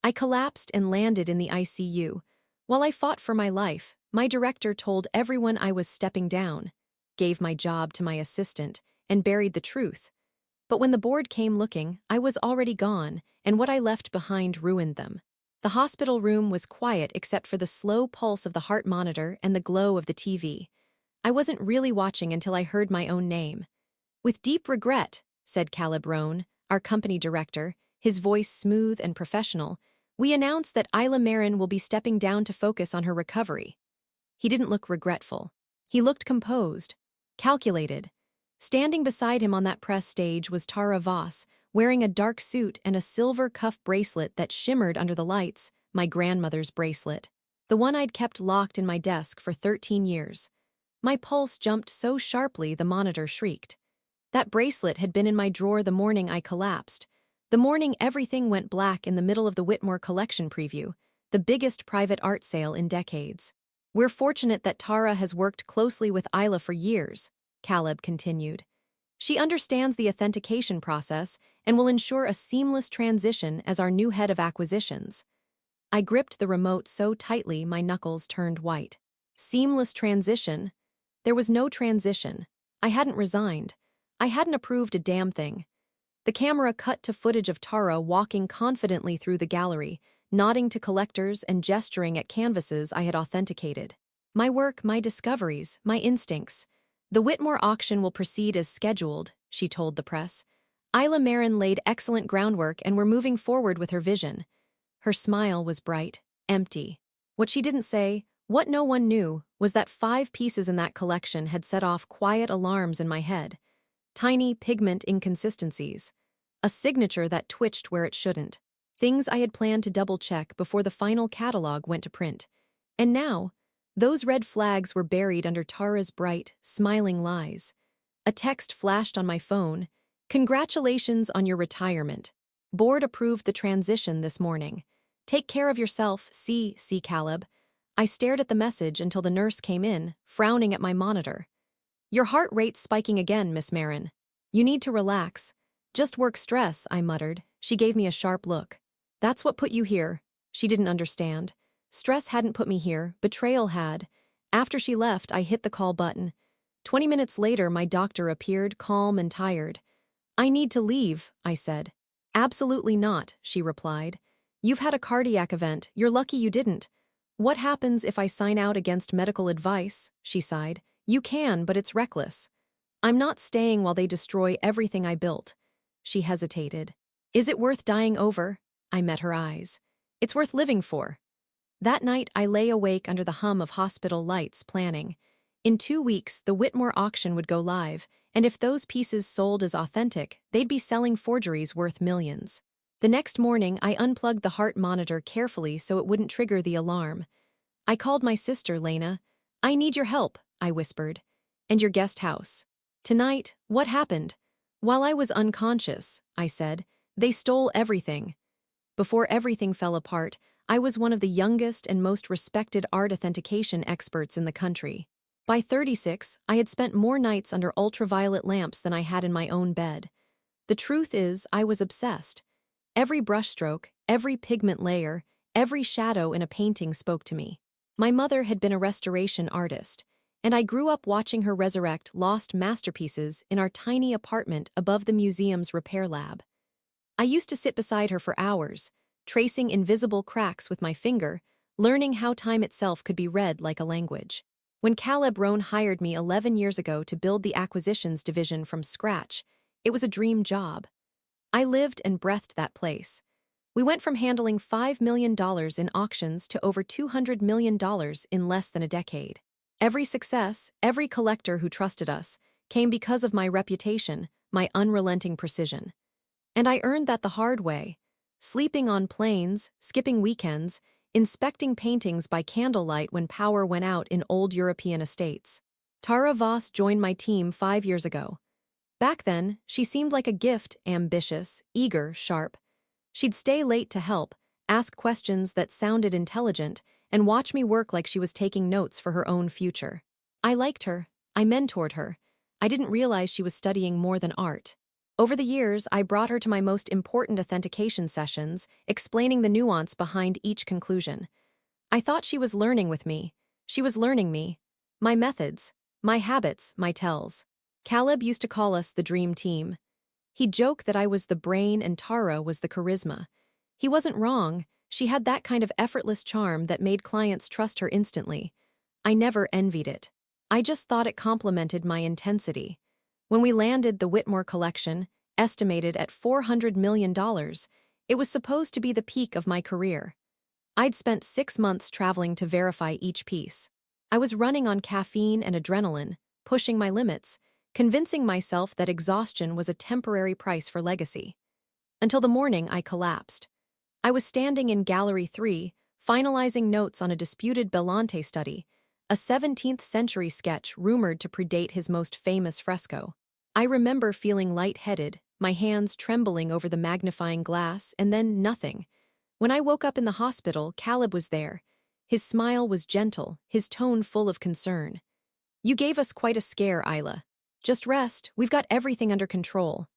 I collapsed and landed in the ICU. While I fought for my life, my director told everyone I was stepping down, gave my job to my assistant, and buried the truth. But when the board came looking, I was already gone, and what I left behind ruined them. The hospital room was quiet except for the slow pulse of the heart monitor and the glow of the TV. I wasn't really watching until I heard my own name. "With deep regret," said Caleb Rohn, our company director, his voice smooth and professional, "we announce that Isla Marin will be stepping down to focus on her recovery." He didn't look regretful. He looked composed, calculated. Standing beside him on that press stage was Tara Voss, wearing a dark suit and a silver cuff bracelet that shimmered under the lights, my grandmother's bracelet, the one I'd kept locked in my desk for 13 years. My pulse jumped so sharply the monitor shrieked. That bracelet had been in my drawer the morning I collapsed, the morning everything went black in the middle of the Whitmore Collection preview, the biggest private art sale in decades. "We're fortunate that Tara has worked closely with Isla for years," Caleb continued. "She understands the authentication process and will ensure a seamless transition as our new head of acquisitions." I gripped the remote so tightly my knuckles turned white. Seamless transition? There was no transition. I hadn't resigned. I hadn't approved a damn thing. The camera cut to footage of Tara walking confidently through the gallery, nodding to collectors and gesturing at canvases I had authenticated. My work, my discoveries, my instincts. "The Whitmore auction will proceed as scheduled," she told the press. "Isla Marin laid excellent groundwork and we're moving forward with her vision." Her smile was bright, empty. What she didn't say, what no one knew, was that 5 pieces in that collection had set off quiet alarms in my head. Tiny pigment inconsistencies. A signature that twitched where it shouldn't. Things I had planned to double-check before the final catalog went to print. And now, those red flags were buried under Tara's bright, smiling lies. A text flashed on my phone. "Congratulations on your retirement. Board approved the transition this morning. Take care of yourself, C. Caleb." I stared at the message until the nurse came in, frowning at my monitor. "Your heart rate's spiking again, Miss Marin. You need to relax." "Just work stress," I muttered. She gave me a sharp look. "That's what put you here." She didn't understand. Stress hadn't put me here, betrayal had. After she left, I hit the call button. 20 minutes later, my doctor appeared, calm and tired. "I need to leave," I said. "Absolutely not," she replied. "You've had a cardiac event. You're lucky you didn't." "What happens if I sign out against medical advice?" she sighed. "You can, but it's reckless." "I'm not staying while they destroy everything I built." She hesitated. "Is it worth dying over?" I met her eyes. "It's worth living for." That night, I lay awake under the hum of hospital lights, planning. In 2 weeks, the Whitmore auction would go live, and if those pieces sold as authentic, they'd be selling forgeries worth millions. The next morning, I unplugged the heart monitor carefully so it wouldn't trigger the alarm. I called my sister, Lena. "I need your help," I whispered. "And your guest house." "Tonight, what happened?" "While I was unconscious," I said, "they stole everything." Before everything fell apart, I was one of the youngest and most respected art authentication experts in the country. By 36, I had spent more nights under ultraviolet lamps than I had in my own bed. The truth is, I was obsessed. Every brushstroke, every pigment layer, every shadow in a painting spoke to me. My mother had been a restoration artist, and I grew up watching her resurrect lost masterpieces in our tiny apartment above the museum's repair lab. I used to sit beside her for hours, tracing invisible cracks with my finger, learning how time itself could be read like a language. When Caleb Rohn hired me 11 years ago to build the acquisitions division from scratch, it was a dream job. I lived and breathed that place. We went from handling $5 million in auctions to over $200 million in less than a decade. Every success, every collector who trusted us, came because of my reputation, my unrelenting precision. And I earned that the hard way, sleeping on planes, skipping weekends, inspecting paintings by candlelight when power went out in old European estates. Tara Voss joined my team 5 years ago. Back then, she seemed like a gift, ambitious, eager, sharp. She'd stay late to help, ask questions that sounded intelligent, and watch me work like she was taking notes for her own future. I liked her. I mentored her. I didn't realize she was studying more than art. Over the years, I brought her to my most important authentication sessions, explaining the nuance behind each conclusion. I thought she was learning with me. She was learning me. My methods, my habits, my tells. Caleb used to call us the dream team. He'd joke that I was the brain and Tara was the charisma. He wasn't wrong. She had that kind of effortless charm that made clients trust her instantly. I never envied it. I just thought it complemented my intensity. When we landed the Whitmore collection, estimated at $400 million, it was supposed to be the peak of my career. I'd spent 6 months traveling to verify each piece. I was running on caffeine and adrenaline, pushing my limits, convincing myself that exhaustion was a temporary price for legacy. Until the morning I collapsed. I was standing in Gallery 3, finalizing notes on a disputed Bellante study, a 17th century sketch rumored to predate his most famous fresco. I remember feeling lightheaded, my hands trembling over the magnifying glass, and then nothing. When I woke up in the hospital, Caleb was there. His smile was gentle, his tone full of concern. "You gave us quite a scare, Isla. Just rest, we've got everything under control."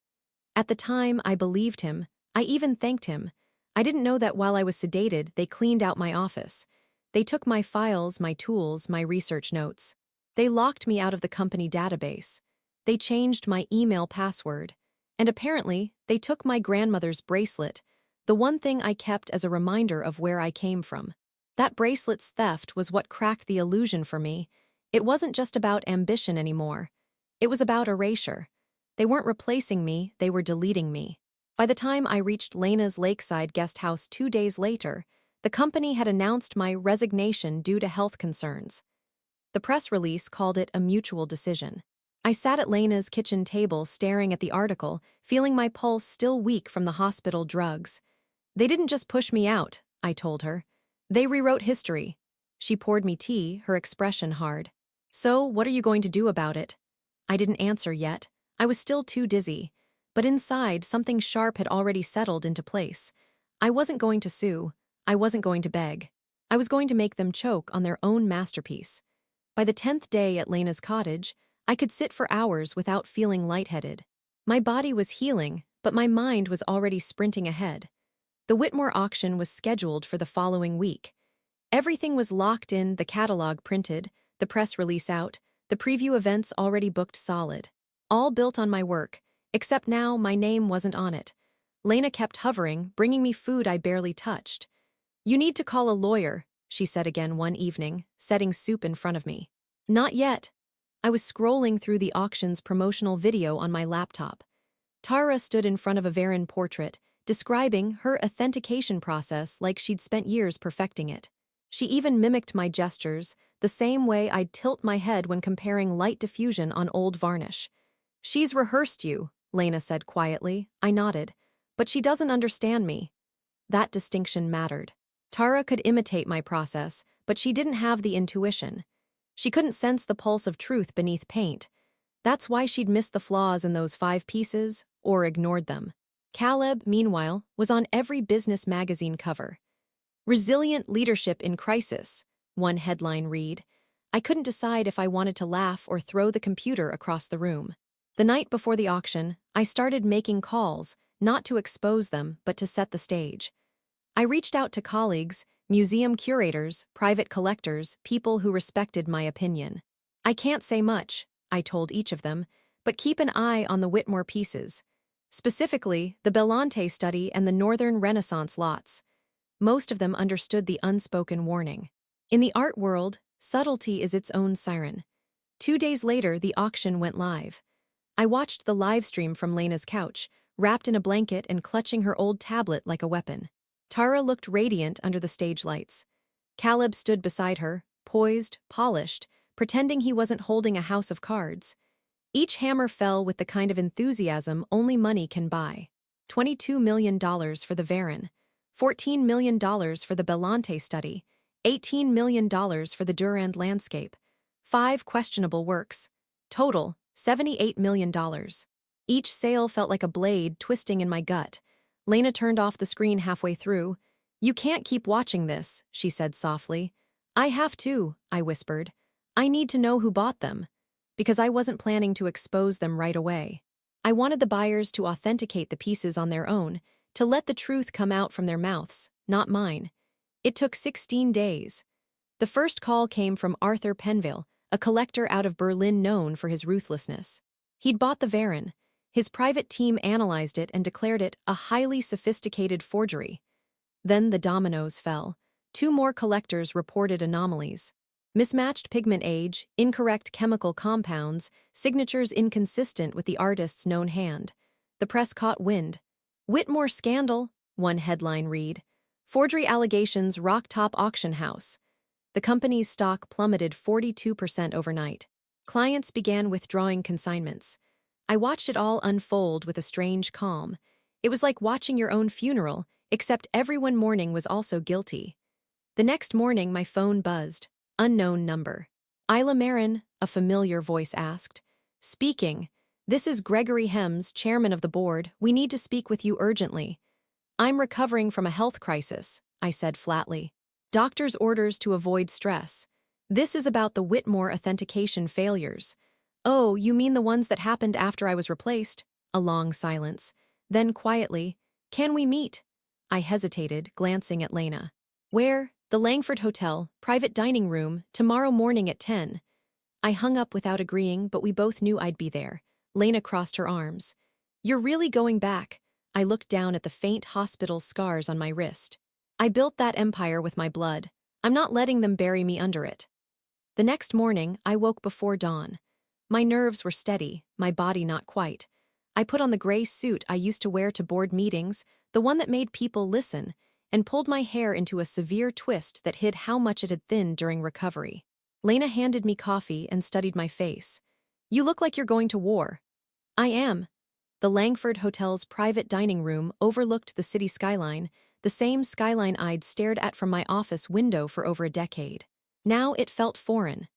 At the time, I believed him. I even thanked him. I didn't know that while I was sedated, they cleaned out my office. They took my files, my tools, my research notes. They locked me out of the company database. They changed my email password. And apparently, they took my grandmother's bracelet, the one thing I kept as a reminder of where I came from. That bracelet's theft was what cracked the illusion for me. It wasn't just about ambition anymore. It was about erasure. They weren't replacing me, they were deleting me. By the time I reached Lena's lakeside guest house 2 days later, the company had announced my resignation due to health concerns. The press release called it a mutual decision. I sat at Lena's kitchen table staring at the article, feeling my pulse still weak from the hospital drugs. "They didn't just push me out," I told her. "They rewrote history." She poured me tea, her expression hard. "So, what are you going to do about it?" I didn't answer yet. I was still too dizzy. But inside, something sharp had already settled into place. I wasn't going to sue. I wasn't going to beg. I was going to make them choke on their own masterpiece. By the 10th day at Lena's cottage, I could sit for hours without feeling lightheaded. My body was healing, but my mind was already sprinting ahead. The Whitmore auction was scheduled for the following week. Everything was locked in, the catalog printed, the press release out, the preview events already booked solid. All built on my work, except now my name wasn't on it. Lena kept hovering, bringing me food I barely touched. "You need to call a lawyer," she said again one evening, setting soup in front of me. "Not yet." I was scrolling through the auction's promotional video on my laptop. Tara stood in front of a Varan portrait, describing her authentication process like she'd spent years perfecting it. She even mimicked my gestures, the same way I'd tilt my head when comparing light diffusion on old varnish. "She's rehearsed you," Lena said quietly. I nodded. "But she doesn't understand me." That distinction mattered. Tara could imitate my process, but she didn't have the intuition. She couldn't sense the pulse of truth beneath paint. That's why she'd missed the flaws in those 5 pieces, or ignored them. Caleb, meanwhile, was on every business magazine cover. "Resilient Leadership in Crisis," one headline read. I couldn't decide if I wanted to laugh or throw the computer across the room. The night before the auction, I started making calls, not to expose them, but to set the stage. I reached out to colleagues, museum curators, private collectors, people who respected my opinion. "I can't say much," I told each of them, "but keep an eye on the Whitmore pieces. Specifically, the Bellante study and the Northern Renaissance lots." Most of them understood the unspoken warning. In the art world, subtlety is its own siren. 2 days later, the auction went live. I watched the live stream from Lena's couch, wrapped in a blanket and clutching her old tablet like a weapon. Tara looked radiant under the stage lights. Caleb stood beside her, poised, polished, pretending he wasn't holding a house of cards. Each hammer fell with the kind of enthusiasm only money can buy. $22 million for the Varan, $14 million for the Bellante study, $18 million for the Durand landscape, 5 questionable works. Total, $78 million. Each sale felt like a blade twisting in my gut. Lena turned off the screen halfway through. "You can't keep watching this," she said softly. "I have to," I whispered. "I need to know who bought them." Because I wasn't planning to expose them right away. I wanted the buyers to authenticate the pieces on their own, to let the truth come out from their mouths, not mine. It took 16 days. The first call came from Arthur Penville, a collector out of Berlin known for his ruthlessness. He'd bought the Varon. His private team analyzed it and declared it a highly sophisticated forgery. Then the dominoes fell. Two more collectors reported anomalies. Mismatched pigment age, incorrect chemical compounds, signatures inconsistent with the artist's known hand. The press caught wind. "Whitmore scandal," one headline read. "Forgery allegations rock top auction house." The company's stock plummeted 42% overnight. Clients began withdrawing consignments. I watched it all unfold with a strange calm. It was like watching your own funeral, except everyone mourning was also guilty. The next morning, my phone buzzed. Unknown number. "Isla Marin," a familiar voice asked. "Speaking. This is Gregory Hems, chairman of the board. We need to speak with you urgently." "I'm recovering from a health crisis," I said flatly. "Doctor's orders to avoid stress. This is about the Whitmore authentication failures." "Oh, you mean the ones that happened after I was replaced?" A long silence. Then quietly, "Can we meet?" I hesitated, glancing at Lena. "Where?" "The Langford Hotel, private dining room, tomorrow morning at 10. I hung up without agreeing, but we both knew I'd be there. Lena crossed her arms. "You're really going back?" I looked down at the faint hospital scars on my wrist. "I built that empire with my blood. I'm not letting them bury me under it." The next morning, I woke before dawn. My nerves were steady, my body not quite. I put on the gray suit I used to wear to board meetings, the one that made people listen, and pulled my hair into a severe twist that hid how much it had thinned during recovery. Lena handed me coffee and studied my face. "You look like you're going to war." "I am." The Langford Hotel's private dining room overlooked the city skyline, the same skyline I'd stared at from my office window for over a decade. Now it felt foreign.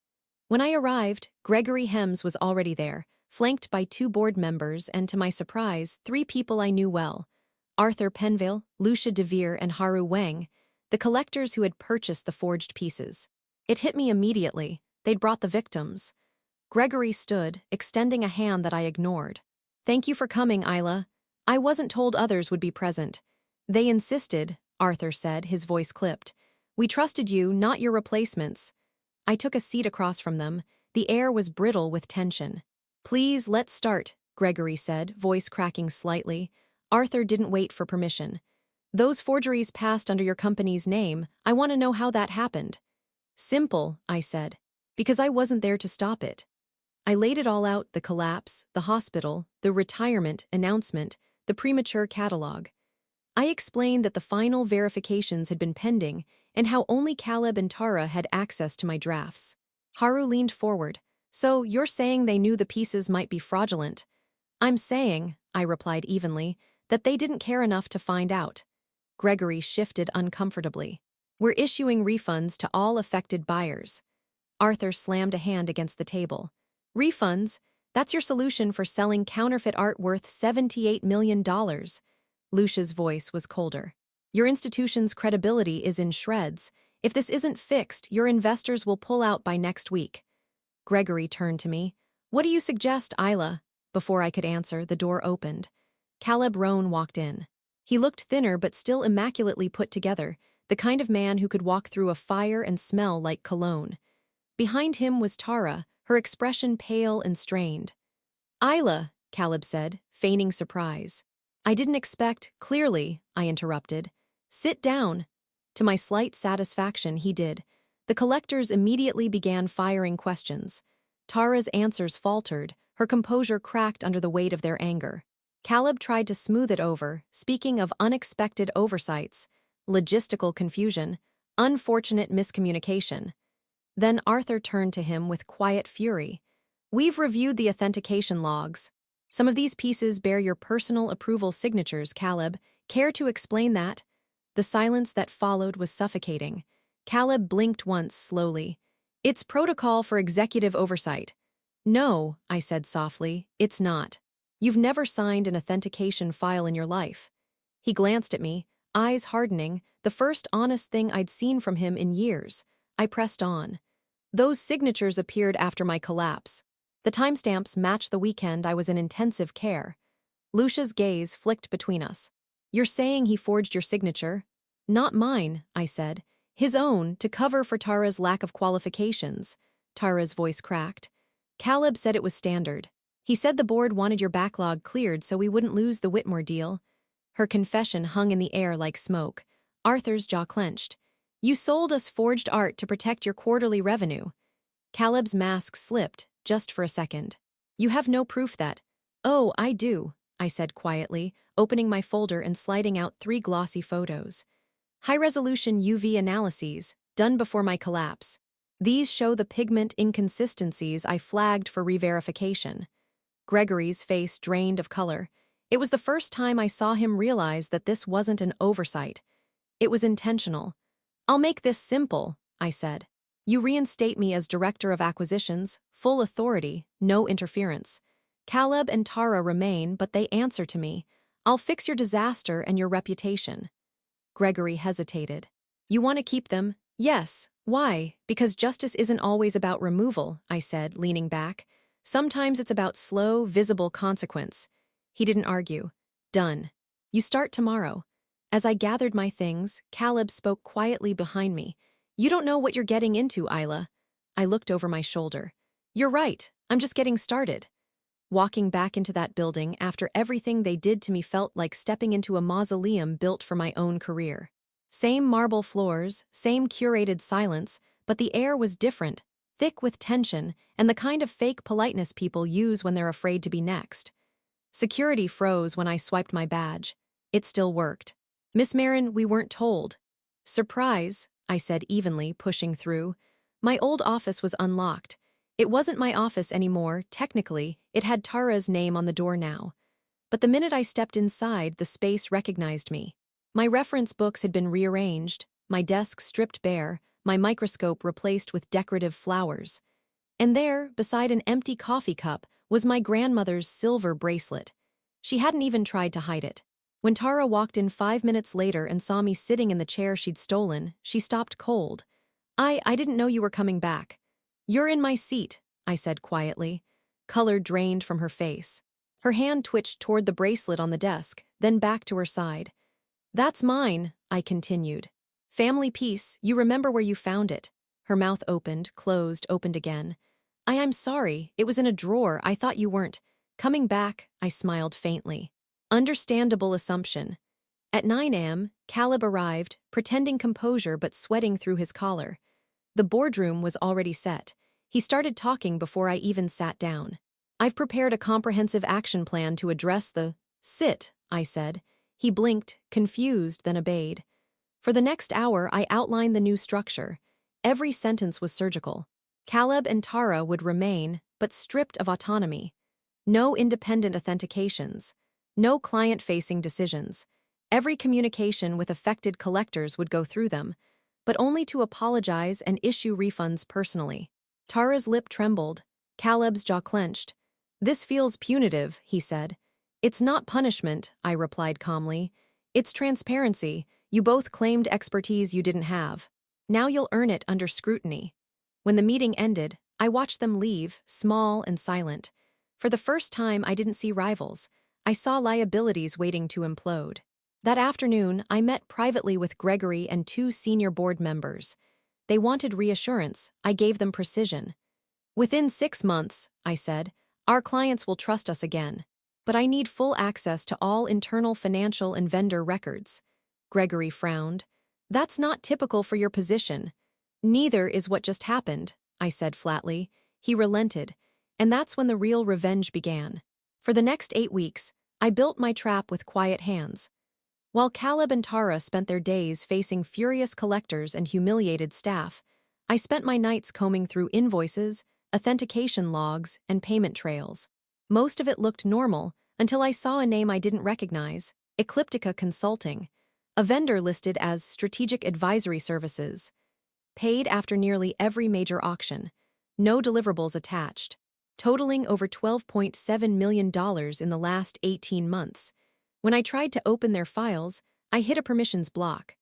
When I arrived, Gregory Hems was already there, flanked by two board members and, to my surprise, three people I knew well. Arthur Penville, Lucia DeVere, and Haru Wang, the collectors who had purchased the forged pieces. It hit me immediately. They'd brought the victims. Gregory stood, extending a hand that I ignored. "Thank you for coming, Isla. I wasn't told others would be present." "They insisted," Arthur said, his voice clipped. "We trusted you, not your replacements." I took a seat across from them. The air was brittle with tension. "Please, let's start," Gregory said, voice cracking slightly. Arthur didn't wait for permission. "Those forgeries passed under your company's name. I want to know how that happened." "Simple," I said. "Because I wasn't there to stop it." I laid it all out, the collapse, the hospital, the retirement announcement, the premature catalog. I explained that the final verifications had been pending and how only Caleb and Tara had access to my drafts. Haru leaned forward. "So, you're saying they knew the pieces might be fraudulent?" "I'm saying," I replied evenly, "that they didn't care enough to find out." Gregory shifted uncomfortably. "We're issuing refunds to all affected buyers." Arthur slammed a hand against the table. "Refunds? That's your solution for selling counterfeit art worth $78 million. Lucia's voice was colder. "Your institution's credibility is in shreds. If this isn't fixed, your investors will pull out by next week." Gregory turned to me. "What do you suggest, Isla?" Before I could answer, the door opened. Caleb Rohn walked in. He looked thinner but still immaculately put together, the kind of man who could walk through a fire and smell like cologne. Behind him was Tara, her expression pale and strained. "Isla," Caleb said, feigning surprise. "I didn't expect, clearly," I interrupted. "Sit down." To my slight satisfaction, he did. The collectors immediately began firing questions. Tara's answers faltered, her composure cracked under the weight of their anger. Caleb tried to smooth it over, speaking of unexpected oversights, logistical confusion, unfortunate miscommunication. Then Arthur turned to him with quiet fury. "We've reviewed the authentication logs. Some of these pieces bear your personal approval signatures, Caleb. Care to explain that?" The silence that followed was suffocating. Caleb blinked once slowly. "It's protocol for executive oversight." "No," I said softly, "it's not. You've never signed an authentication file in your life." He glanced at me, eyes hardening, the first honest thing I'd seen from him in years. I pressed on. "Those signatures appeared after my collapse." The timestamps match the weekend I was in intensive care. Lucia's gaze flicked between us. You're saying he forged your signature? Not mine, I said. His own, to cover for Tara's lack of qualifications. Tara's voice cracked. Caleb said it was standard. He said the board wanted your backlog cleared so we wouldn't lose the Whitmore deal. Her confession hung in the air like smoke. Arthur's jaw clenched. You sold us forged art to protect your quarterly revenue. Caleb's mask slipped, just for a second. You have no proof that. Oh, I do, I said quietly, opening my folder and sliding out 3 glossy photos. High-resolution UV analyses, done before my collapse. These show the pigment inconsistencies I flagged for re-verification. Gregory's face drained of color. It was the first time I saw him realize that this wasn't an oversight. It was intentional. I'll make this simple, I said. You reinstate me as Director of Acquisitions, full authority, no interference. Caleb and Tara remain, but they answer to me. I'll fix your disaster and your reputation. Gregory hesitated. You want to keep them? Yes. Why? Because justice isn't always about removal, I said, leaning back. Sometimes it's about slow, visible consequence. He didn't argue. Done. You start tomorrow. As I gathered my things, Caleb spoke quietly behind me. You don't know what you're getting into, Isla. I looked over my shoulder. You're right. I'm just getting started. Walking back into that building after everything they did to me felt like stepping into a mausoleum built for my own career. Same marble floors, same curated silence, but the air was different, thick with tension, and the kind of fake politeness people use when they're afraid to be next. Security froze when I swiped my badge. It still worked. Miss Marin, we weren't told. Surprise, I said evenly, pushing through. My old office was unlocked. It wasn't my office anymore, technically, it had Tara's name on the door now. But the minute I stepped inside, the space recognized me. My reference books had been rearranged, my desk stripped bare, my microscope replaced with decorative flowers. And there, beside an empty coffee cup, was my grandmother's silver bracelet. She hadn't even tried to hide it. When Tara walked in 5 minutes later and saw me sitting in the chair she'd stolen, she stopped cold. I didn't know you were coming back. You're in my seat, I said quietly. Color drained from her face. Her hand twitched toward the bracelet on the desk, then back to her side. That's mine, I continued. Family piece, you remember where you found it. Her mouth opened, closed, opened again. I'm sorry, it was in a drawer, I thought you weren't. Coming back, I smiled faintly. Understandable assumption. At 9 a.m., Caleb arrived, pretending composure but sweating through his collar. The boardroom was already set. He started talking before I even sat down. I've prepared a comprehensive action plan to address the sit, I said. He blinked, confused, then obeyed. For the next hour, I outlined the new structure. Every sentence was surgical. Caleb and Tara would remain, but stripped of autonomy. No independent authentications. No client-facing decisions. Every communication with affected collectors would go through them, but only to apologize and issue refunds personally. Tara's lip trembled. Caleb's jaw clenched. This feels punitive, he said. It's not punishment, I replied calmly. It's transparency. You both claimed expertise you didn't have. Now you'll earn it under scrutiny. When the meeting ended, I watched them leave, small and silent. For the first time, I didn't see rivals. I saw liabilities waiting to implode. That afternoon, I met privately with Gregory and 2 senior board members. They wanted reassurance. I gave them precision. Within 6 months, I said, our clients will trust us again. But I need full access to all internal financial and vendor records. Gregory frowned. That's not typical for your position. Neither is what just happened, I said flatly. He relented, and that's when the real revenge began. For the next 8 weeks, I built my trap with quiet hands. While Caleb and Tara spent their days facing furious collectors and humiliated staff, I spent my nights combing through invoices, authentication logs, and payment trails. Most of it looked normal until I saw a name I didn't recognize, Ecliptica Consulting, a vendor listed as Strategic Advisory Services. Paid after nearly every major auction. No deliverables attached. Totaling over $12.7 million in the last 18 months. When I tried to open their files, I hit a permissions block.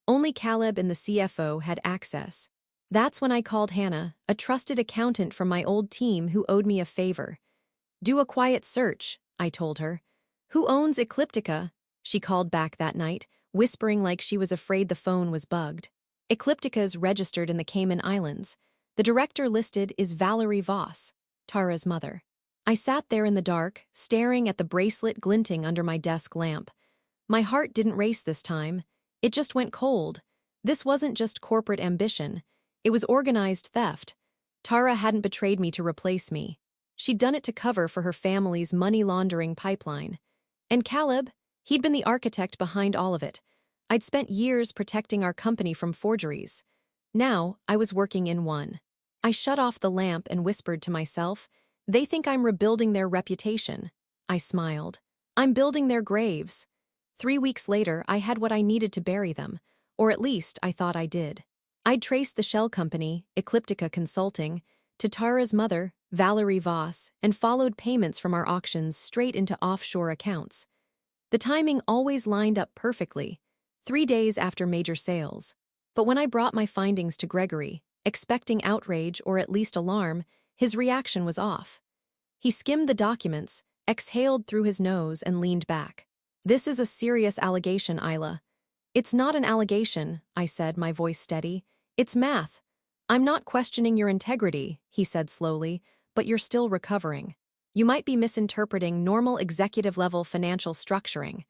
Only Caleb and the CFO had access. That's when I called Hannah, a trusted accountant from my old team who owed me a favor. Do a quiet search, I told her. Who owns Ecliptica? She called back that night, whispering like she was afraid the phone was bugged. Ecliptica's registered in the Cayman Islands. The director listed is Valerie Voss, Tara's mother. I sat there in the dark, staring at the bracelet glinting under my desk lamp. My heart didn't race this time. It just went cold. This wasn't just corporate ambition. It was organized theft. Tara hadn't betrayed me to replace me. She'd done it to cover for her family's money-laundering pipeline. And Caleb, he'd been the architect behind all of it. I'd spent years protecting our company from forgeries. Now, I was working in one. I shut off the lamp and whispered to myself, "They think I'm rebuilding their reputation." I smiled. "I'm building their graves." 3 weeks later, I had what I needed to bury them, or at least I thought I did. I'd traced the shell company, Ecliptica Consulting, to Tara's mother, Valerie Voss, and followed payments from our auctions straight into offshore accounts. The timing always lined up perfectly, 3 days after major sales. But when I brought my findings to Gregory, expecting outrage or at least alarm, his reaction was off. He skimmed the documents, exhaled through his nose, and leaned back. "This is a serious allegation, Isla." "It's not an allegation," I said, my voice steady. "It's math. I'm not questioning your integrity," he said slowly, "but you're still recovering. You might be misinterpreting normal executive-level financial structuring."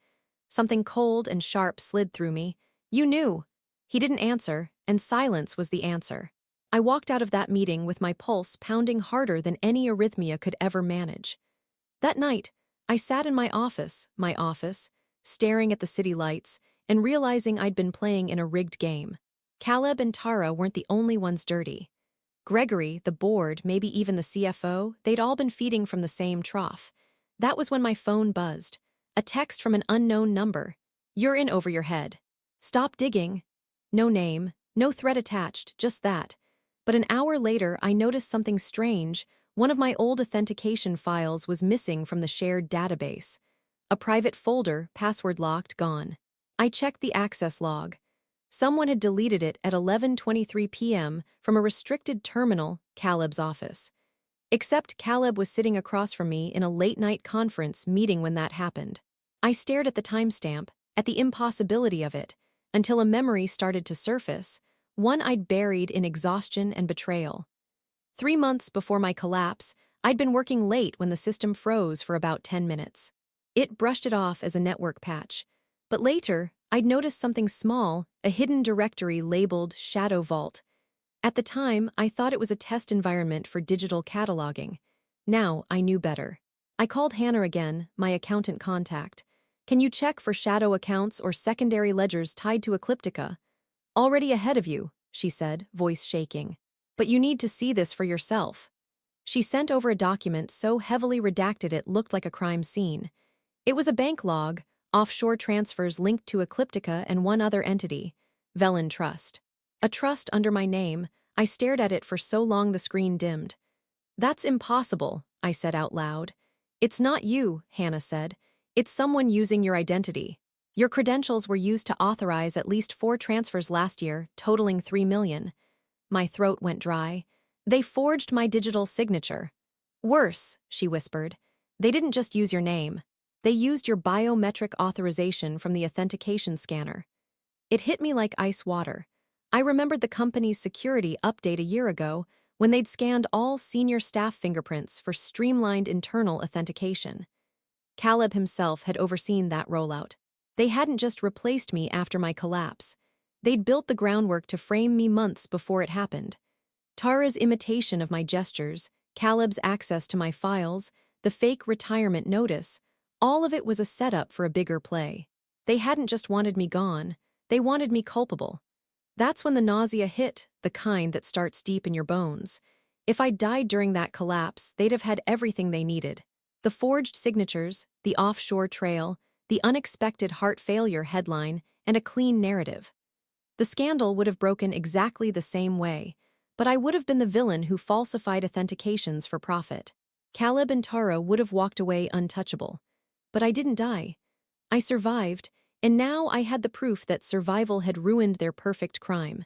Something cold and sharp slid through me. "You knew." He didn't answer, and silence was the answer. I walked out of that meeting with my pulse pounding harder than any arrhythmia could ever manage. That night, I sat in my office, staring at the city lights, and realizing I'd been playing in a rigged game. Caleb and Tara weren't the only ones dirty. Gregory, the board, maybe even the CFO, they'd all been feeding from the same trough. That was when my phone buzzed. A text from an unknown number. "You're in over your head. Stop digging." No name, no threat attached, just that. But an hour later, I noticed something strange. One of my old authentication files was missing from the shared database. A private folder, password-locked, gone. I checked the access log. Someone had deleted it at 11:23 p.m. from a restricted terminal, Caleb's office. Except Caleb was sitting across from me in a late-night conference meeting when that happened. I stared at the timestamp, at the impossibility of it, until a memory started to surface, one I'd buried in exhaustion and betrayal. 3 months before my collapse, I'd been working late when the system froze for about 10 minutes. It brushed it off as a network patch. But later, I'd noticed something small, a hidden directory labeled Shadow Vault. At the time, I thought it was a test environment for digital cataloging. Now, I knew better. I called Hannah again, my accountant contact. "Can you check for shadow accounts or secondary ledgers tied to Ecliptica?" "Already ahead of you," she said, voice shaking. "But you need to see this for yourself." She sent over a document so heavily redacted it looked like a crime scene. It was a bank log, offshore transfers linked to Ecliptica and one other entity, Velen Trust. A trust under my name. I stared at it for so long the screen dimmed. "That's impossible," I said out loud. "It's not you," Hannah said. "It's someone using your identity. Your credentials were used to authorize at least 4 transfers last year, totaling 3 million. My throat went dry. "They forged my digital signature." "Worse," she whispered. "They didn't just use your name. They used your biometric authorization from the authentication scanner." It hit me like ice water. I remembered the company's security update a year ago when they'd scanned all senior staff fingerprints for streamlined internal authentication. Caleb himself had overseen that rollout. They hadn't just replaced me after my collapse. They'd built the groundwork to frame me months before it happened. Tara's imitation of my gestures, Caleb's access to my files, the fake retirement notice, all of it was a setup for a bigger play. They hadn't just wanted me gone, they wanted me culpable. That's when the nausea hit, the kind that starts deep in your bones. If I died during that collapse, they'd have had everything they needed. The forged signatures, the offshore trail, the unexpected heart failure headline, and a clean narrative. The scandal would have broken exactly the same way, but I would have been the villain who falsified authentications for profit. Caleb and Tara would have walked away untouchable. But I didn't die. I survived, and now I had the proof that survival had ruined their perfect crime.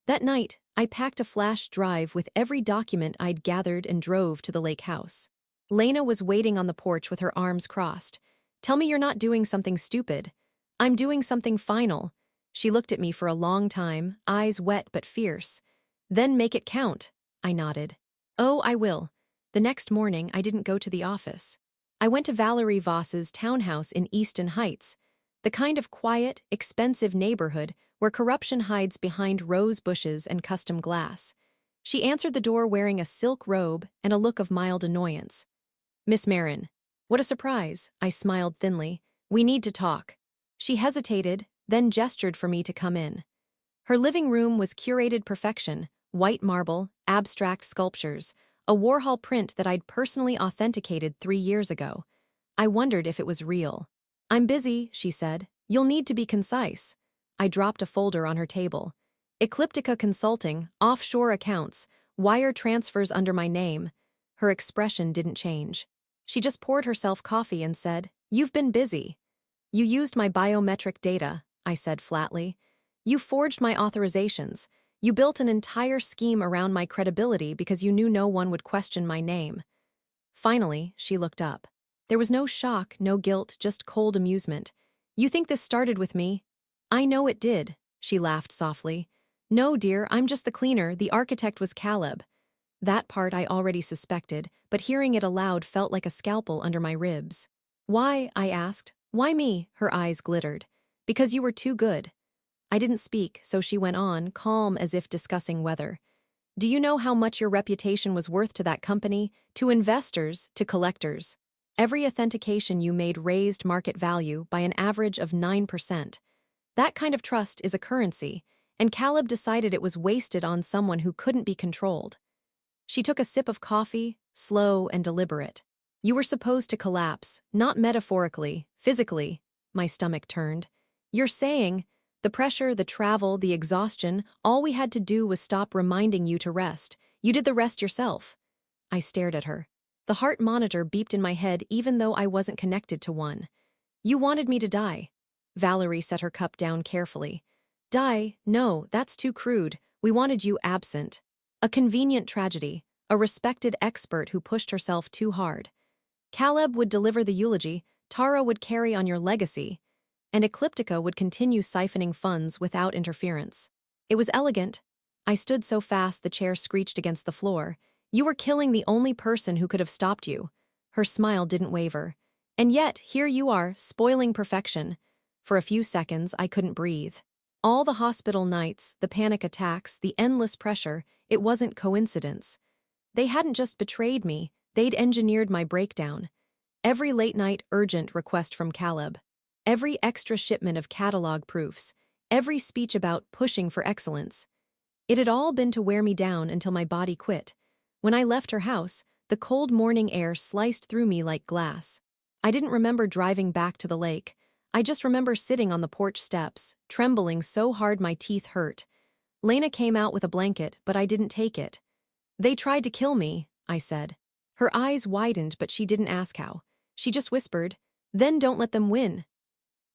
That night, I packed a flash drive with every document I'd gathered and drove to the lake house. Lena was waiting on the porch with her arms crossed. "Tell me you're not doing something stupid." "I'm doing something final." She looked at me for a long time, eyes wet but fierce. "Then make it count." I nodded. "Oh, I will." The next morning, I didn't go to the office. I went to Valerie Voss's townhouse in Easton Heights, the kind of quiet, expensive neighborhood where corruption hides behind rose bushes and custom glass. She answered the door wearing a silk robe and a look of mild annoyance. "Miss Marin." "What a surprise," I smiled thinly. "We need to talk." She hesitated, then gestured for me to come in. Her living room was curated perfection, white marble, abstract sculptures, a Warhol print that I'd personally authenticated 3 years ago. I wondered if it was real. "I'm busy," she said. "You'll need to be concise." I dropped a folder on her table. "Ecliptica Consulting, offshore accounts, wire transfers under my name." Her expression didn't change. She just poured herself coffee and said, "You've been busy." "You used my biometric data," I said flatly. "You forged my authorizations. You built an entire scheme around my credibility because you knew no one would question my name." Finally, she looked up. There was no shock, no guilt, just cold amusement. "You think this started with me?" "I know it did," she laughed softly. "No, dear, I'm just the cleaner. The architect was Caleb." That part I already suspected, but hearing it aloud felt like a scalpel under my ribs. "Why?" I asked. "Why me?" Her eyes glittered. "Because you were too good." I didn't speak, so she went on, calm as if discussing weather. "Do you know how much your reputation was worth to that company, to investors, to collectors? Every authentication you made raised market value by an average of 9%. That kind of trust is a currency, and Caleb decided it was wasted on someone who couldn't be controlled." She took a sip of coffee, slow and deliberate. "You were supposed to collapse, not metaphorically, physically." My stomach turned. "You're saying, the pressure, the travel, the exhaustion, all we had to do was stop reminding you to rest. You did the rest yourself." I stared at her. The heart monitor beeped in my head even though I wasn't connected to one. "You wanted me to die." Valerie set her cup down carefully. "Die? No, that's too crude. We wanted you absent. A convenient tragedy, a respected expert who pushed herself too hard. Caleb would deliver the eulogy, Tara would carry on your legacy, and Ecliptica would continue siphoning funds without interference. It was elegant." I stood so fast the chair screeched against the floor. "You were killing the only person who could have stopped you." Her smile didn't waver. "And yet, here you are, spoiling perfection." For a few seconds, I couldn't breathe. All the hospital nights, the panic attacks, the endless pressure, it wasn't coincidence. They hadn't just betrayed me, they'd engineered my breakdown. Every late-night urgent request from Caleb. Every extra shipment of catalog proofs. Every speech about pushing for excellence. It had all been to wear me down until my body quit. When I left her house, the cold morning air sliced through me like glass. I didn't remember driving back to the lake. I just remember sitting on the porch steps, trembling so hard my teeth hurt. Lena came out with a blanket, but I didn't take it. "They tried to kill me," I said. Her eyes widened, but she didn't ask how. She just whispered, "Then don't let them win."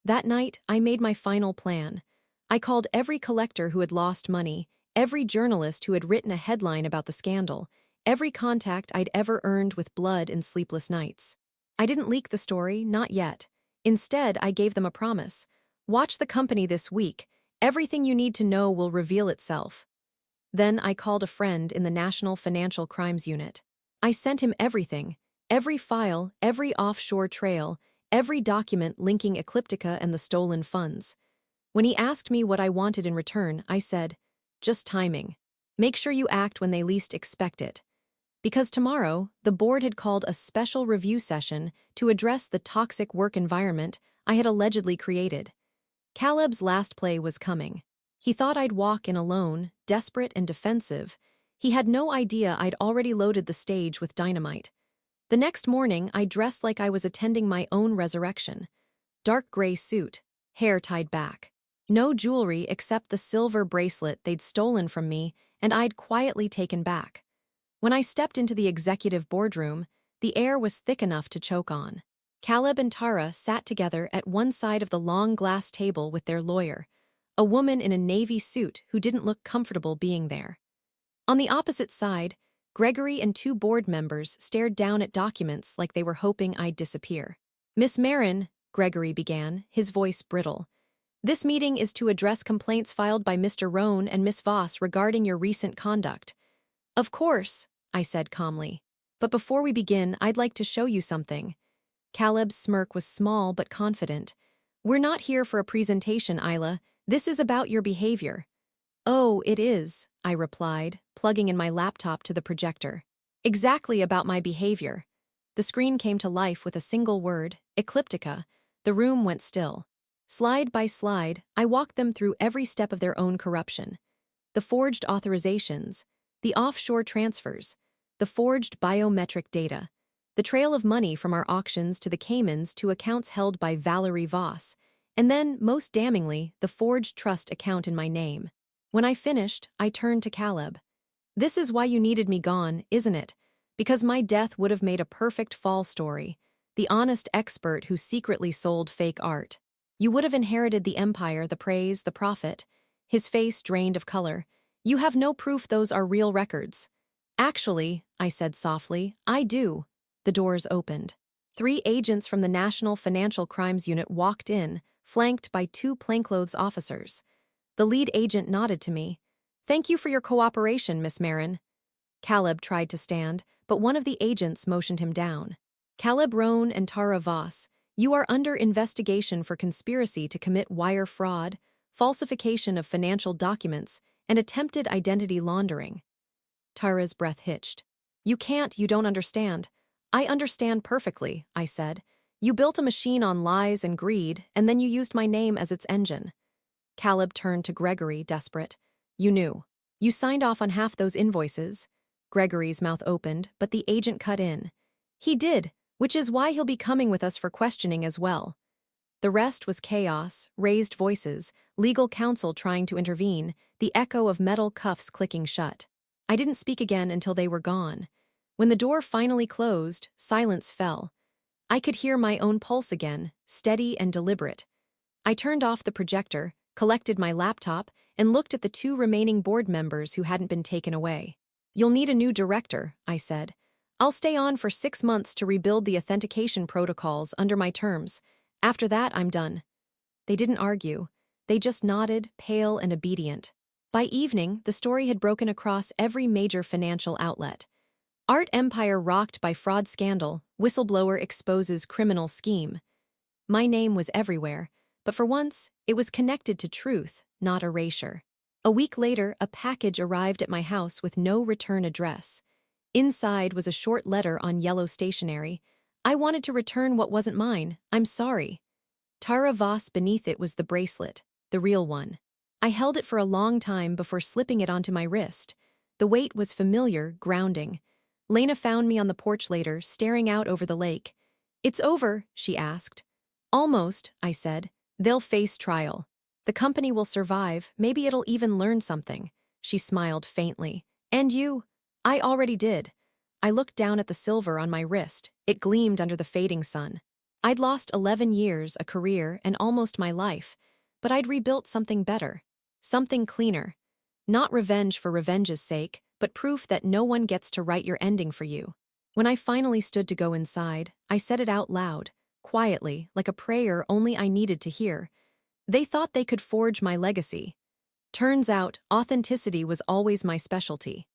That night, I made my final plan. I called every collector who had lost money, every journalist who had written a headline about the scandal, every contact I'd ever earned with blood and sleepless nights. I didn't leak the story, not yet. Instead, I gave them a promise. "Watch the company this week. Everything you need to know will reveal itself." Then I called a friend in the National Financial Crimes Unit. I sent him everything, every file, every offshore trail, every document linking Ecliptica and the stolen funds. When he asked me what I wanted in return, I said, "Just timing. Make sure you act when they least expect it." Because tomorrow, the board had called a special review session to address the toxic work environment I had allegedly created. Caleb's last play was coming. He thought I'd walk in alone, desperate and defensive. He had no idea I'd already loaded the stage with dynamite. The next morning, I dressed like I was attending my own resurrection. Dark gray suit, hair tied back. No jewelry except the silver bracelet they'd stolen from me and I'd quietly taken back. When I stepped into the executive boardroom, the air was thick enough to choke on. Caleb and Tara sat together at one side of the long glass table with their lawyer. a woman in a navy suit who didn't look comfortable being there. On the opposite side, Gregory and two board members stared down at documents like they were hoping I'd disappear. "Miss Marin," Gregory began, his voice brittle. "This meeting is to address complaints filed by Mr. Rohn and Miss Voss regarding your recent conduct." "Of course," I said calmly. "But before we begin, I'd like to show you something." Caleb's smirk was small but confident. "We're not here for a presentation, Isla. This is about your behavior." "Oh, it is," I replied, plugging in my laptop to the projector. "Exactly about my behavior." The screen came to life with a single word, Ecliptica. The room went still. Slide by slide, I walked them through every step of their own corruption. The forged authorizations, the offshore transfers, the forged biometric data, the trail of money from our auctions to the Caymans to accounts held by Valerie Voss, and then, most damningly, the forged trust account in my name. When I finished, I turned to Caleb. "This is why you needed me gone, isn't it? Because my death would have made a perfect fall story. The honest expert who secretly sold fake art. You would have inherited the empire, the praise, the profit." His face drained of color. "You have no proof those are real records." "Actually," I said softly, "I do." The doors opened. 3 agents from the National Financial Crimes Unit walked in, flanked by 2 plainclothes officers. The lead agent nodded to me. "Thank you for your cooperation, Miss Marin." Caleb tried to stand, but one of the agents motioned him down. "Caleb Rohn and Tara Voss, you are under investigation for conspiracy to commit wire fraud, falsification of financial documents, and attempted identity laundering." Tara's breath hitched. You don't understand." "I understand perfectly," I said. "You built a machine on lies and greed, and then you used my name as its engine." Caleb turned to Gregory, desperate. "You knew. You signed off on half those invoices." Gregory's mouth opened, but the agent cut in. "He did, which is why he'll be coming with us for questioning as well." The rest was chaos, raised voices, legal counsel trying to intervene, the echo of metal cuffs clicking shut. I didn't speak again until they were gone. When the door finally closed, silence fell. I could hear my own pulse again, steady and deliberate. I turned off the projector, collected my laptop, and looked at the 2 remaining board members who hadn't been taken away. "You'll need a new director," I said. "I'll stay on for 6 months to rebuild the authentication protocols under my terms. After that, I'm done." They didn't argue. They just nodded, pale and obedient. By evening, the story had broken across every major financial outlet. Art empire rocked by fraud scandal, whistleblower exposes criminal scheme. My name was everywhere, but for once, it was connected to truth, not erasure. A week later, a package arrived at my house with no return address. Inside was a short letter on yellow stationery. "I wanted to return what wasn't mine. I'm sorry." Tara Voss beneath it was the bracelet, the real one. I held it for a long time before slipping it onto my wrist. The weight was familiar, grounding. Lena found me on the porch later, staring out over the lake. "It's over," she asked. "Almost," I said. "They'll face trial. The company will survive, maybe it'll even learn something." She smiled faintly. "And you?" "I already did." I looked down at the silver on my wrist. It gleamed under the fading sun. I'd lost 11 years, a career, and almost my life, but I'd rebuilt something better. Something cleaner. Not revenge for revenge's sake, but proof that no one gets to write your ending for you. When I finally stood to go inside, I said it out loud, quietly, like a prayer only I needed to hear. They thought they could forge my legacy. Turns out, authenticity was always my specialty.